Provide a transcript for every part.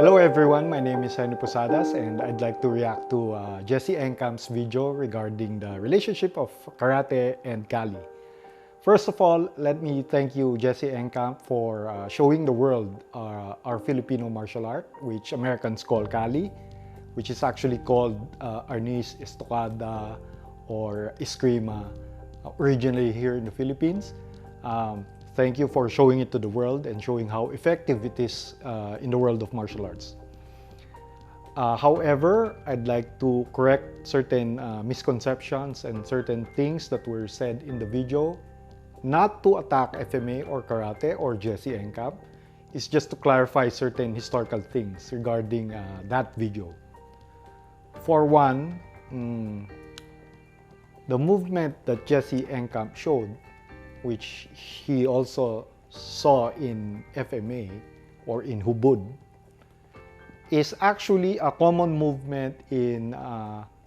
Hello everyone, my name is Henry Posadas and I'd like to react to Jesse Encamp's video regarding the relationship of karate and Kali. First of all, let me thank you, Jesse Encamp, for showing the world our Filipino martial art, which Americans call Kali, which is actually called Arnis Estocada or Eskrima, originally here in the Philippines. Thank you for showing it to the world and showing how effective it is in the world of martial arts. However, I'd like to correct certain misconceptions and certain things that were said in the video. Not to attack FMA or karate or Jesse Encamp. It's just to clarify certain historical things regarding that video. For one, the movement that Jesse Encamp showed, which he also saw in FMA or in Hubud, is actually a common movement in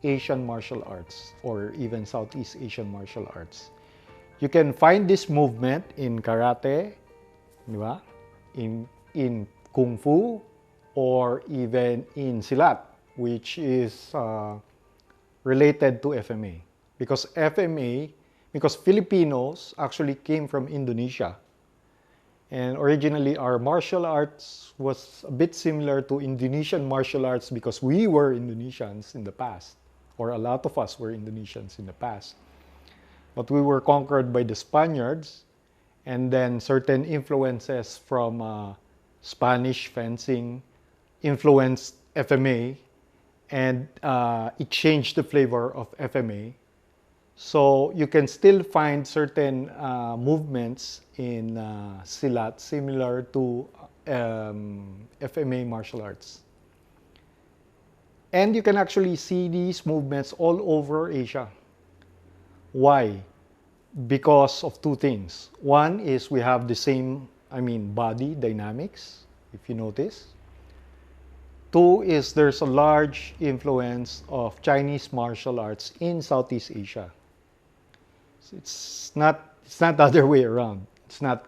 Asian martial arts or even Southeast Asian martial arts. You can find this movement in karate, di ba? In kung fu, or even in silat, which is related to FMA. Because Filipinos actually came from Indonesia. And originally our martial arts was a bit similar to Indonesian martial arts because we were Indonesians in the past, or a lot of us were Indonesians in the past. But we were conquered by the Spaniards, and then certain influences from Spanish fencing influenced FMA, and it changed the flavor of FMA. So you can still find certain movements in silat similar to FMA martial arts. And you can actually see these movements all over Asia. Why? Because of two things. One is we have the same, body dynamics, if you notice. Two is there's a large influence of Chinese martial arts in Southeast Asia. It's not the other way around. It's not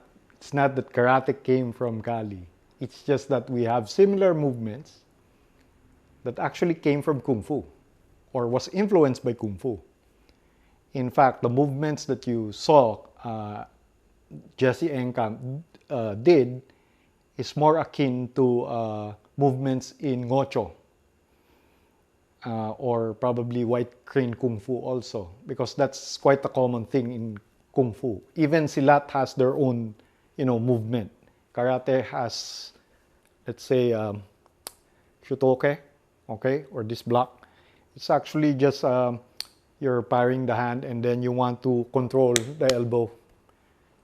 that karate came from Kali. It's just that we have similar movements that actually came from Kung Fu or was influenced by Kung Fu. In fact, the movements that you saw Jesse Encamp did is more akin to movements in Ngocho. Or probably White Crane Kung Fu also, because that's quite a common thing in Kung Fu. Even Silat has their own, movement. Karate has, let's say, Shutoke, okay, or this block. It's actually just you're parrying the hand and then you want to control the elbow.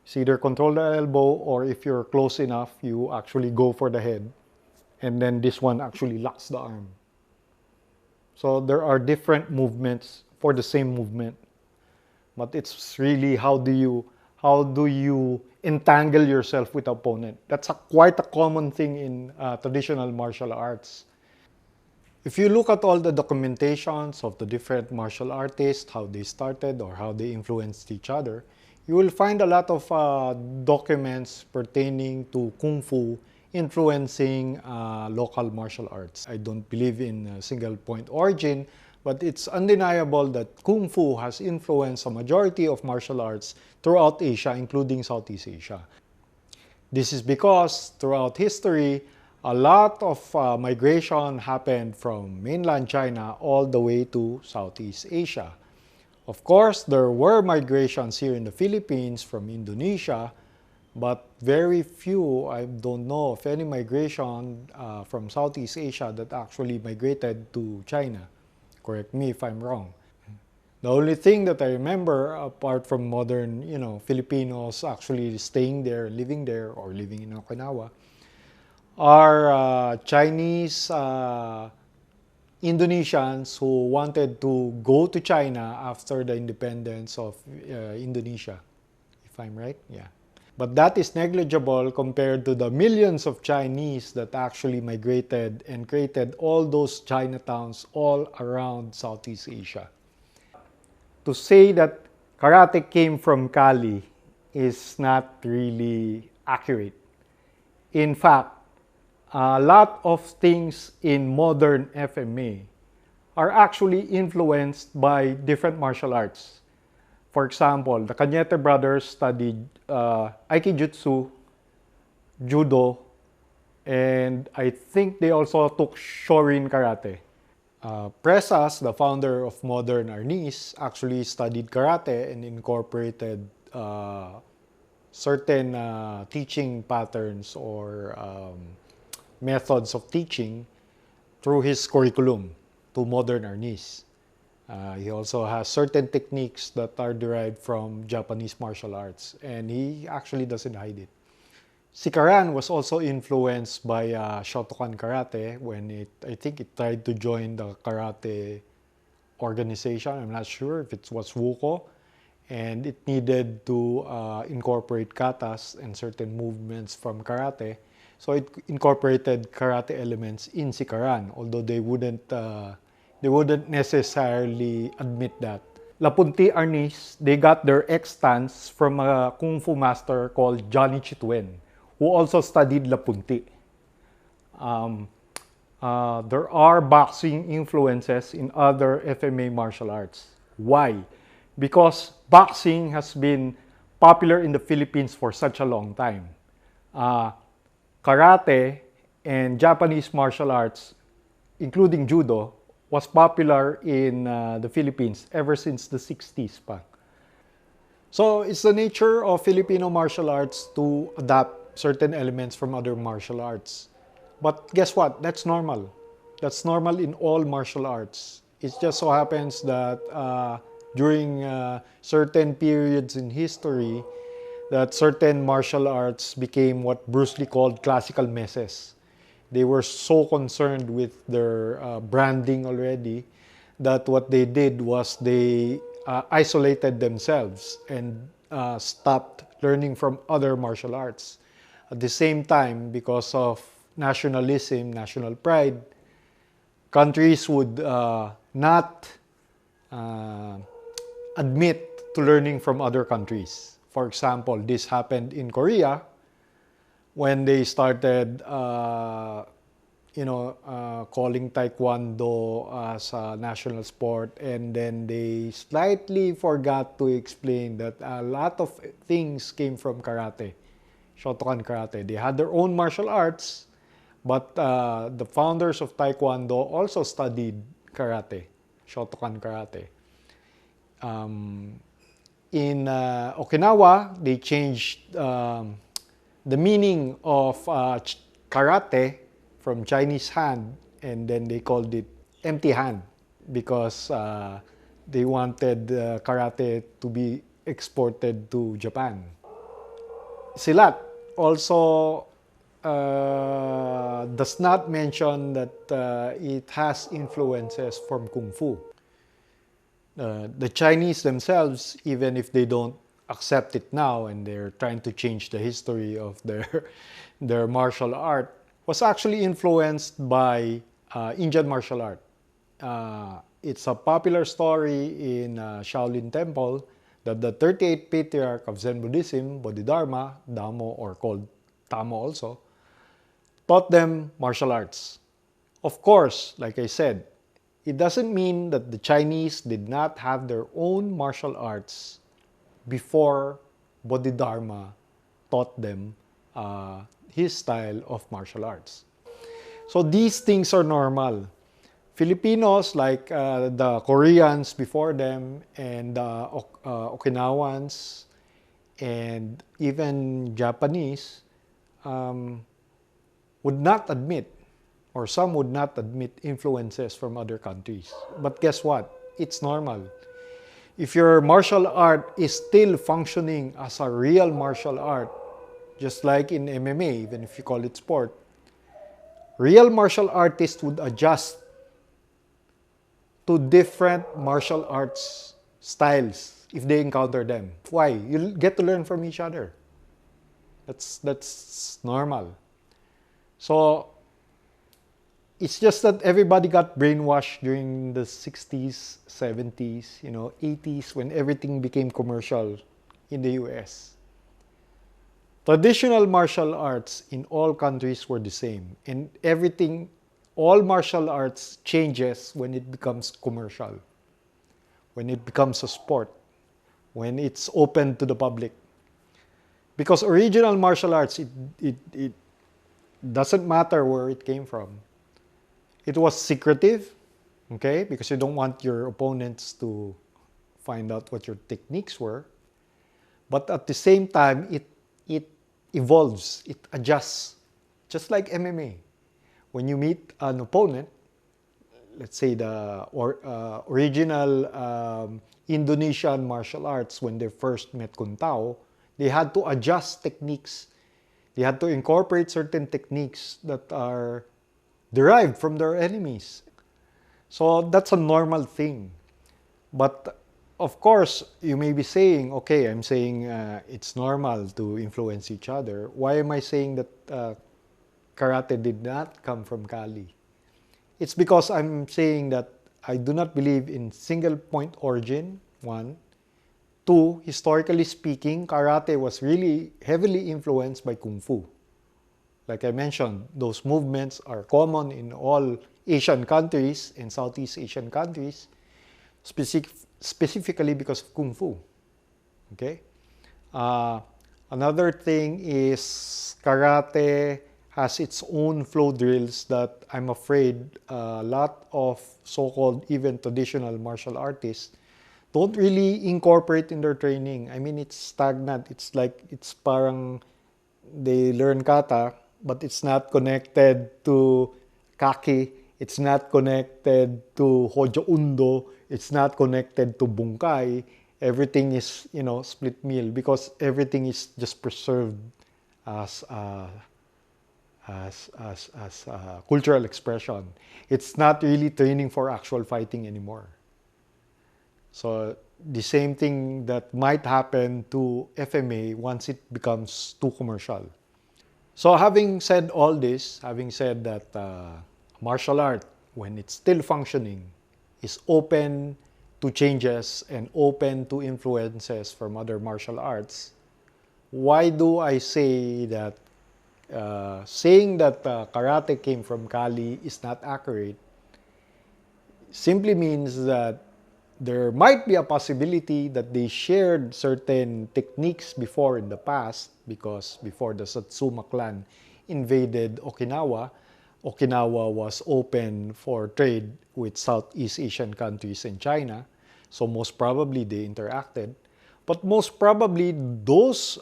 It's either control the elbow or if you're close enough, you actually go for the head. And then this one actually locks the arm. So there are different movements for the same movement, but it's really how do you entangle yourself with the opponent. That's quite a common thing in traditional martial arts. If you look at all the documentations of the different martial artists, how they started or how they influenced each other, you will find a lot of documents pertaining to Kung Fu influencing local martial arts. I don't believe in a single point origin, but it's undeniable that Kung Fu has influenced a majority of martial arts throughout Asia, including Southeast Asia. This is because throughout history, a lot of migration happened from mainland China all the way to Southeast Asia. Of course, there were migrations here in the Philippines from Indonesia, but very few, I don't know of any migration from Southeast Asia that actually migrated to China. Correct me if I'm wrong. The only thing that I remember, apart from modern, Filipinos actually staying there, living there, or living in Okinawa, are Chinese Indonesians who wanted to go to China after the independence of Indonesia. If I'm right, yeah. But that is negligible compared to the millions of Chinese that actually migrated and created all those Chinatowns all around Southeast Asia. To say that karate came from Kali is not really accurate. In fact, a lot of things in modern FMA are actually influenced by different martial arts. For example, the Cañete brothers studied Aikijutsu, Judo, and I think they also took Shorin Karate. Presas, the founder of modern Arnis, actually studied karate and incorporated certain teaching patterns or methods of teaching through his curriculum to modern Arnis. He also has certain techniques that are derived from Japanese martial arts, and he actually doesn't hide it. Sikaran was also influenced by Shotokan Karate when I think it tried to join the karate organization. I'm not sure if it was Wuko, and it needed to incorporate katas and certain movements from karate. So it incorporated karate elements in Sikaran, although they wouldn't necessarily admit that. Lapunti Arnis, they got their extants from a kung fu master called Johnny Chitwen, who also studied Lapunti. There are boxing influences in other FMA martial arts. Why? Because boxing has been popular in the Philippines for such a long time. Karate and Japanese martial arts, including judo, was popular in the Philippines ever since the 60s pa. So it's the nature of Filipino martial arts to adapt certain elements from other martial arts. But guess what? That's normal. That's normal in all martial arts. It just so happens that during certain periods in history, that certain martial arts became what Bruce Lee called classical messes. They were so concerned with their branding already that what they did was they isolated themselves and stopped learning from other martial arts. At the same time, because of nationalism, national pride, countries would not admit to learning from other countries. For example, this happened in Korea when they started, calling Taekwondo as a national sport, and then they slightly forgot to explain that a lot of things came from karate, Shotokan Karate. They had their own martial arts, but the founders of Taekwondo also studied karate, Shotokan Karate. In Okinawa, they changed the meaning of karate from Chinese hand, and then they called it empty hand because they wanted karate to be exported to Japan. Silat also does not mention that it has influences from Kung Fu. The Chinese themselves, even if they don't accept it now and they're trying to change the history of their martial art, was actually influenced by Indian martial art. It's a popular story in Shaolin Temple that the 38th patriarch of Zen Buddhism, Bodhidharma, Damo, or called Tamo also, taught them martial arts. Of course, like I said, it doesn't mean that the Chinese did not have their own martial arts before Bodhidharma taught them his style of martial arts. So these things are normal. Filipinos, like the Koreans before them, and the Okinawans, and even Japanese, would not admit, or some would not admit, influences from other countries. But guess what? It's normal. If your martial art is still functioning as a real martial art, just like in MMA, even if you call it sport, real martial artists would adjust to different martial arts styles if they encounter them. Why? You'll get to learn from each other. That's normal. So it's just that everybody got brainwashed during the 60s, 70s, 80s when everything became commercial in the US. Traditional martial arts in all countries were the same, and everything, all martial arts changes when it becomes commercial, when it becomes a sport, when it's open to the public. Because original martial arts, it doesn't matter where it came from. It was secretive, okay, because you don't want your opponents to find out what your techniques were. But at the same time, it evolves, it adjusts, just like MMA. When you meet an opponent, let's say the original Indonesian martial arts, when they first met Kung Tao, they had to adjust techniques. They had to incorporate certain techniques that are derived from their enemies. So that's a normal thing. But of course, you may be saying, okay, I'm saying it's normal to influence each other. Why am I saying that karate did not come from Kali? It's because I'm saying that I do not believe in single point origin, one. Two, historically speaking, karate was really heavily influenced by Kung Fu. Like I mentioned, those movements are common in all Asian countries and Southeast Asian countries, specifically because of Kung Fu. Okay? Another thing is karate has its own flow drills that I'm afraid a lot of so-called even traditional martial artists don't really incorporate in their training. I mean, it's stagnant. It's like, it's parang they learn kata, but it's not connected to kaki. It's not connected to Hojo Undo. It's not connected to Bunkai. Everything is, split meal because everything is just preserved as cultural expression. It's not really training for actual fighting anymore. So the same thing that might happen to FMA once it becomes too commercial. So having said all this, having said that martial art, when it's still functioning, is open to changes and open to influences from other martial arts, why do I say that saying that karate came from Kali is not accurate? Simply means that there might be a possibility that they shared certain techniques before in the past, because before the Satsuma clan invaded Okinawa, Okinawa was open for trade with Southeast Asian countries and China. So most probably they interacted. But most probably those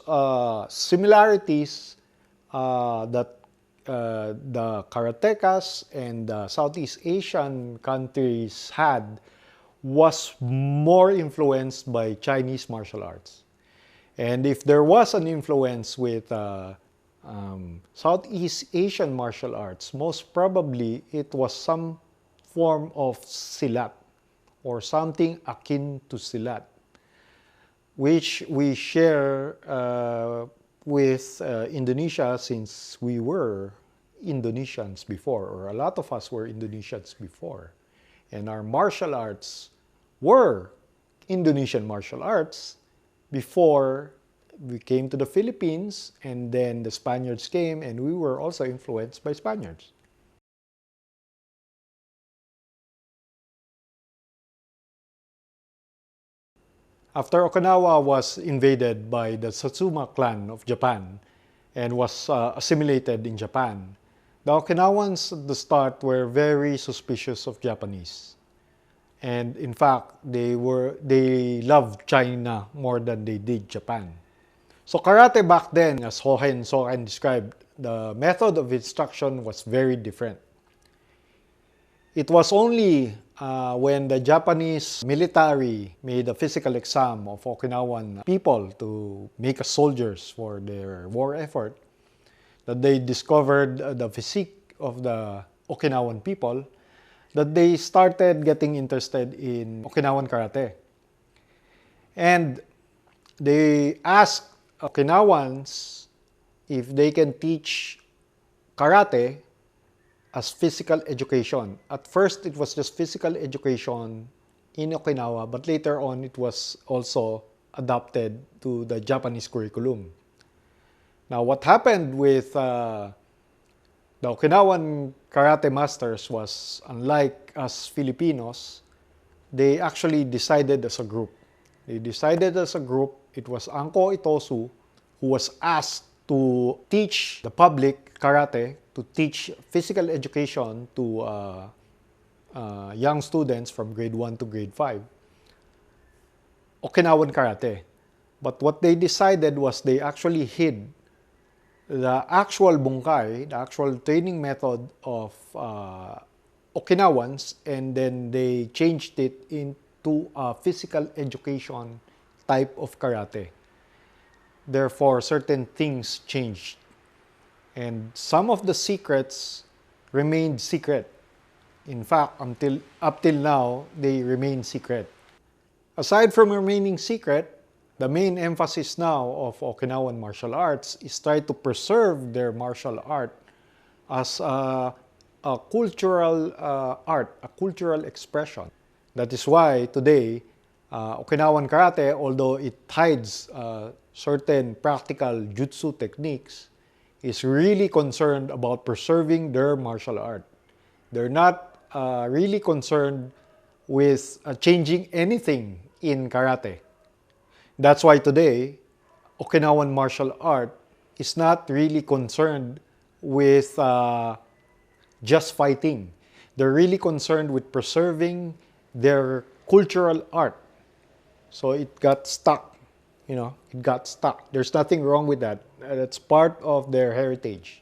similarities that the karatekas and the Southeast Asian countries had was more influenced by Chinese martial arts. And if there was an influence with Southeast Asian martial arts, most probably it was some form of silat or something akin to silat, which we share with Indonesia, since we were Indonesians before, or a lot of us were Indonesians before. And our martial arts were Indonesian martial arts before we came to the Philippines, and then the Spaniards came, and we were also influenced by Spaniards. After Okinawa was invaded by the Satsuma clan of Japan and was assimilated in Japan, the Okinawans at the start were very suspicious of Japanese. And in fact, they loved China more than they did Japan. So karate back then, as Hohen Soren described, the method of instruction was very different. It was only when the Japanese military made a physical exam of Okinawan people to make us soldiers for their war effort that they discovered the physique of the Okinawan people, that they started getting interested in Okinawan karate. And they asked Okinawans if they can teach karate as physical education. At first, it was just physical education in Okinawa, but later on, it was also adapted to the Japanese curriculum. Now, what happened with the Okinawan karate masters was, unlike us Filipinos, they actually decided as a group. They decided as a group. It was Anko Itosu who was asked to teach the public karate, to teach physical education to young students from grade 1 to grade 5, Okinawan karate. But what they decided was they actually hid the actual bunkai, the actual training method of Okinawans, and then they changed it into a physical education type of karate. Therefore, certain things changed. And some of the secrets remained secret. In fact, up till now, they remain secret. Aside from remaining secret, the main emphasis now of Okinawan martial arts is try to preserve their martial art as a cultural art, a cultural expression. That is why today, Okinawan karate, although it hides certain practical jutsu techniques, is really concerned about preserving their martial art. They're not really concerned with changing anything in karate. That's why today, Okinawan martial art is not really concerned with just fighting. They're really concerned with preserving their cultural art. So it got stuck, it got stuck. There's nothing wrong with that. That's part of their heritage.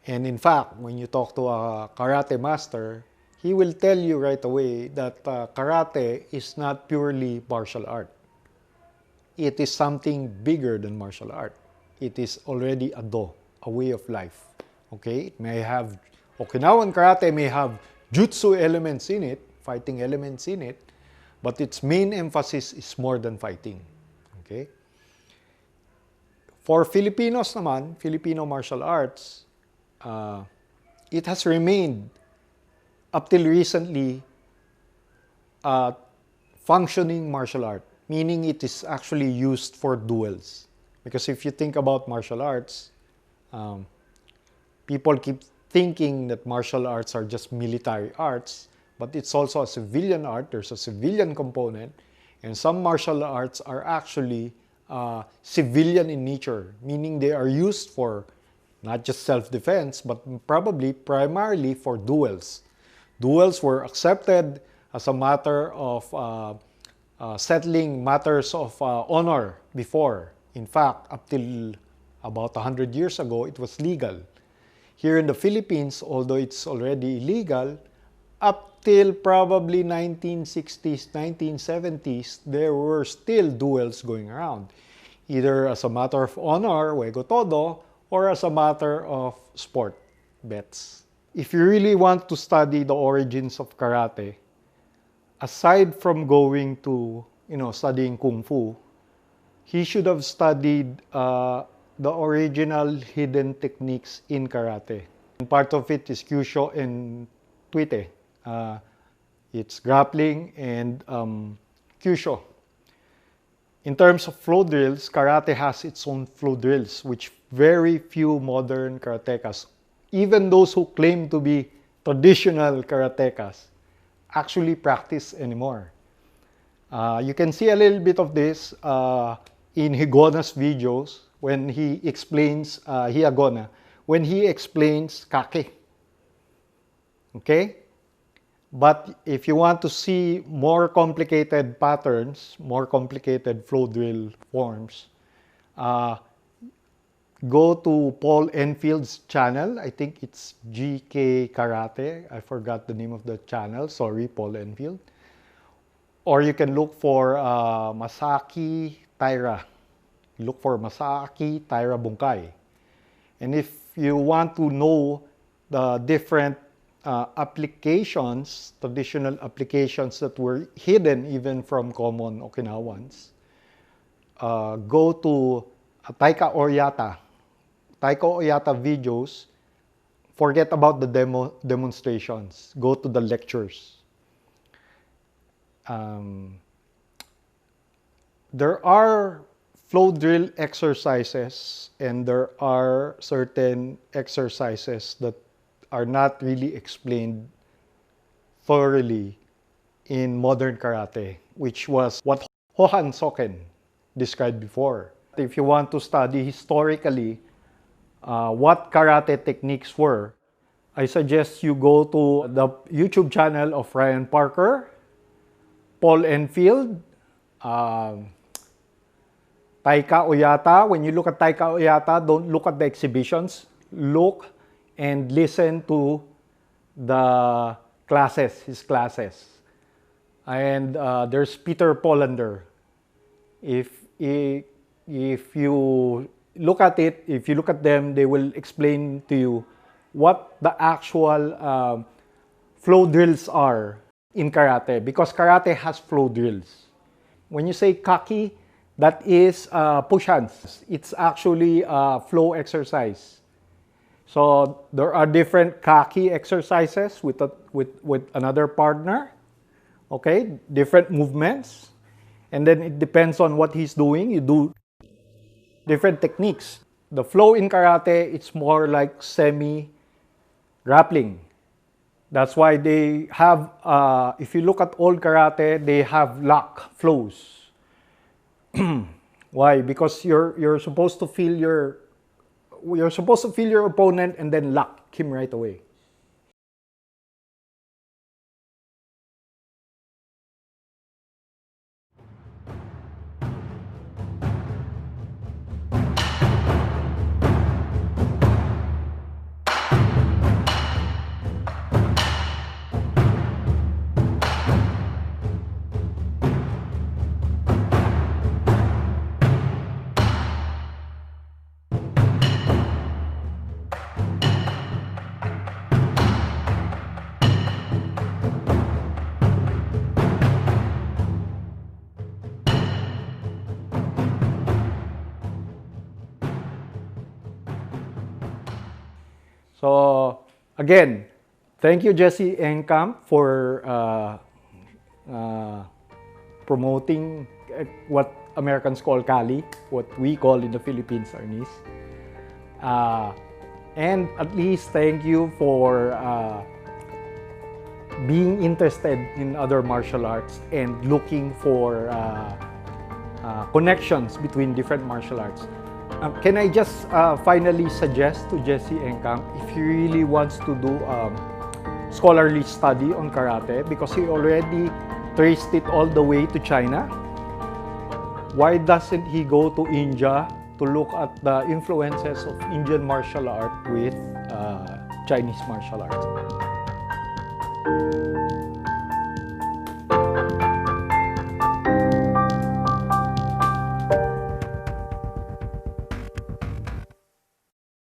And in fact, when you talk to a karate master, he will tell you right away that karate is not purely martial art. It is something bigger than martial art. It is already a do, a way of life. Okay? It may have, Okinawan karate may have jutsu elements in it, fighting elements in it, but its main emphasis is more than fighting. Okay? For Filipinos naman, Filipino martial arts, it has remained up till recently functioning martial art, meaning it is actually used for duels. Because if you think about martial arts, people keep thinking that martial arts are just military arts, but it's also a civilian art. There's a civilian component, and some martial arts are actually civilian in nature, meaning they are used for not just self-defense, but probably primarily for duels. Duels were accepted as a matter of settling matters of honor before. In fact, up till about 100 years ago, it was legal. Here in the Philippines, although it's already illegal, up till probably 1960s, 1970s, there were still duels going around, either as a matter of honor, huego todo, or as a matter of sport, bets. If you really want to study the origins of karate, aside from going to, studying Kung Fu, he should have studied the original hidden techniques in karate. And part of it is Kyusho and Tuite. It's grappling and Kyusho. In terms of flow drills, karate has its own flow drills, which very few modern karatekas, even those who claim to be traditional karatekas, actually practice anymore. You can see a little bit of this in Higona's videos when he explains, Higona, when he explains kake. Okay? But if you want to see more complicated patterns, more complicated flow drill forms, go to Paul Enfield's channel. I think it's GK Karate. I forgot the name of the channel. Sorry, Paul Enfield. Or you can look for Masaki Taira. Look for Masaki Taira Bunkai. And if you want to know the different applications, traditional applications that were hidden even from common Okinawans, go to Taika Oyata. Taika Oyata videos. Forget about the demonstrations. Go to the lectures. There are flow drill exercises, and there are certain exercises that are not really explained thoroughly in modern karate, which was what Hohan Soken described before. If you want to study historically what karate techniques were, I suggest you go to the YouTube channel of Ryan Parker, Paul Enfield, Taika Oyata. When you look at Taika Oyata, don't look at the exhibitions. Look and listen to the classes, his classes. And there's Peter Polander. If you look at it, if you look at them, they will explain to you what the actual flow drills are in karate, because karate has flow drills. When you say kaki, that is push hands. It's actually a flow exercise. So there are different kaki exercises with another partner. Okay, different movements. And then it depends on what he's doing. You do different techniques. The flow in karate, it's more like semi-grappling. That's why they have, if you look at old karate, they have lock flows. Why? Because you're supposed to feel your opponent and then lock him right away. So again, thank you, Jesse Encamp, for promoting what Americans call Kali, what we call in the Philippines Arnis. And at least thank you for being interested in other martial arts and looking for connections between different martial arts. Can I just finally suggest to Jesse Encamp, if he really wants to do scholarly study on karate, because he already traced it all the way to China, why doesn't he go to India to look at the influences of Indian martial art with Chinese martial arts?